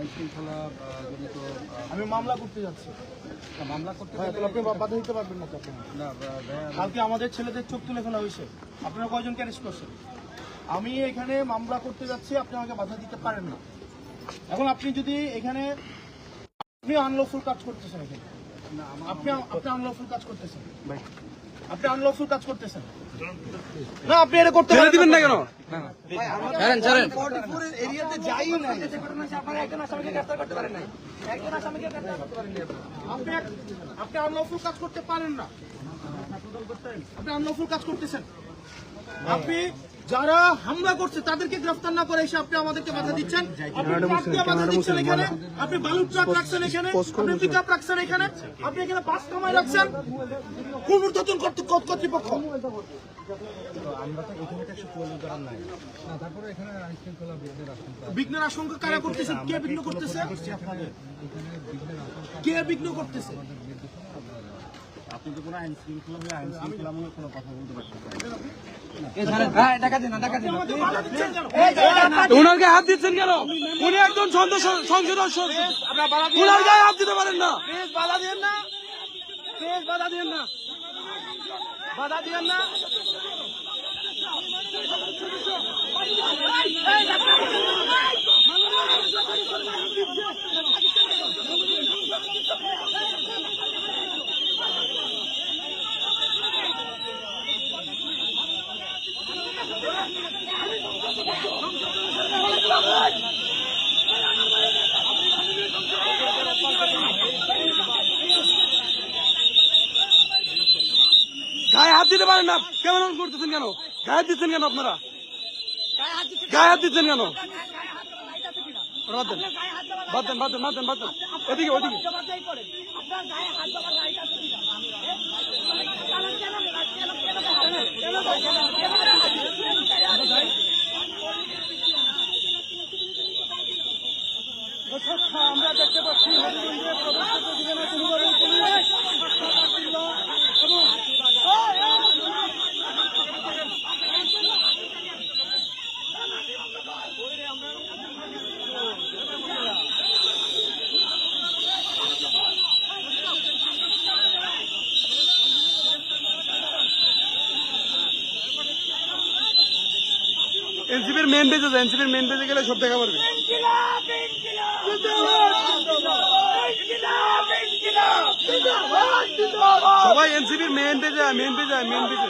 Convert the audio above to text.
আইন শৃঙ্খলা জনিত আমি মামলা করতে যাচ্ছি। মামলা করতে আপনি বাধা দিতে পারবেন না? না, কালকে আমাদের ছেলেদের চোখ তুলে ফেলা হয়েছে, আপনারা কয়জনকে অ্যারেস্ট করছেন? আমি এখানে মামলা করতে যাচ্ছি, আপনি আমাকে বাধা দিতে পারেন না। এখন আপনি যদি এখানে আপনি আনলফুল কাজ করতেছেন, এখানে আপনি আনলফুল কাজ করতেছেন, আপনি আনলফুল কাজ করতেছেন না, আপনি এটা করতে দিবেন না কেন? এরিয়াতে যাই না, আপনি আনলফুল কাজ করতে পারেন না, আপনি আনলফুল কাজ করতেছেন। আপনি যারা হামলা করছে তাদেরকে গ্রেফতার না করে এসে আপনি আমাদেরকে বাধা দিচ্ছেন। আপনি ট্রাক দিয়ে বাধা দিচ্ছেন এখানে, আপনি বালুর ট্রাক রাখছেন এখানে, আপনি পিকআপ রাখছেন এখানে, আপনি এখানে বাস কামাই রাখছেন। কোন ঊর্ধ্বতন কর্তৃপক্ষ? আমরা তো এখানে কিছু প্রয়োজন করার নাই। তারপরে এখানে আইন শৃঙ্খলা বিঘ্নের আশঙ্কা কারা করতেছেন? কে বিঘ্ন করতেছে? কে বিঘ্ন করতেছে? আপনি তো কোনো আইন শৃঙ্খলা কোনো কথা বলতে পারছেন ওনাকে হাত দিচ্ছেন কেন? উনি একজন সংসদ সদস্য, ওনার গায়ে হাত দিতে পারেন না। বাধা দিয়েন না, বাধা দিয়েন না, বাধা দিয়েন না। গায়ে হাত দিতে পারেন না, কেমন করতেছেন কেন? গায়ে হাত দিচ্ছেন কেন? আপনারা গায়ে হাত দিচ্ছেন কেন? বাদ দেন, বাদ দেন, বাদ দেন, বাদ দেন, বাদ দেন। ওদিকে ওদিকে আমরা দেখতে পাচ্ছি এনসিপির মেন পেজে যায়, এনসিপির মেন পেজে গেলে সব দেখা পারবে। সবাই এনসিপির মেন পেজে, মেন পেজে, মেন পেজে।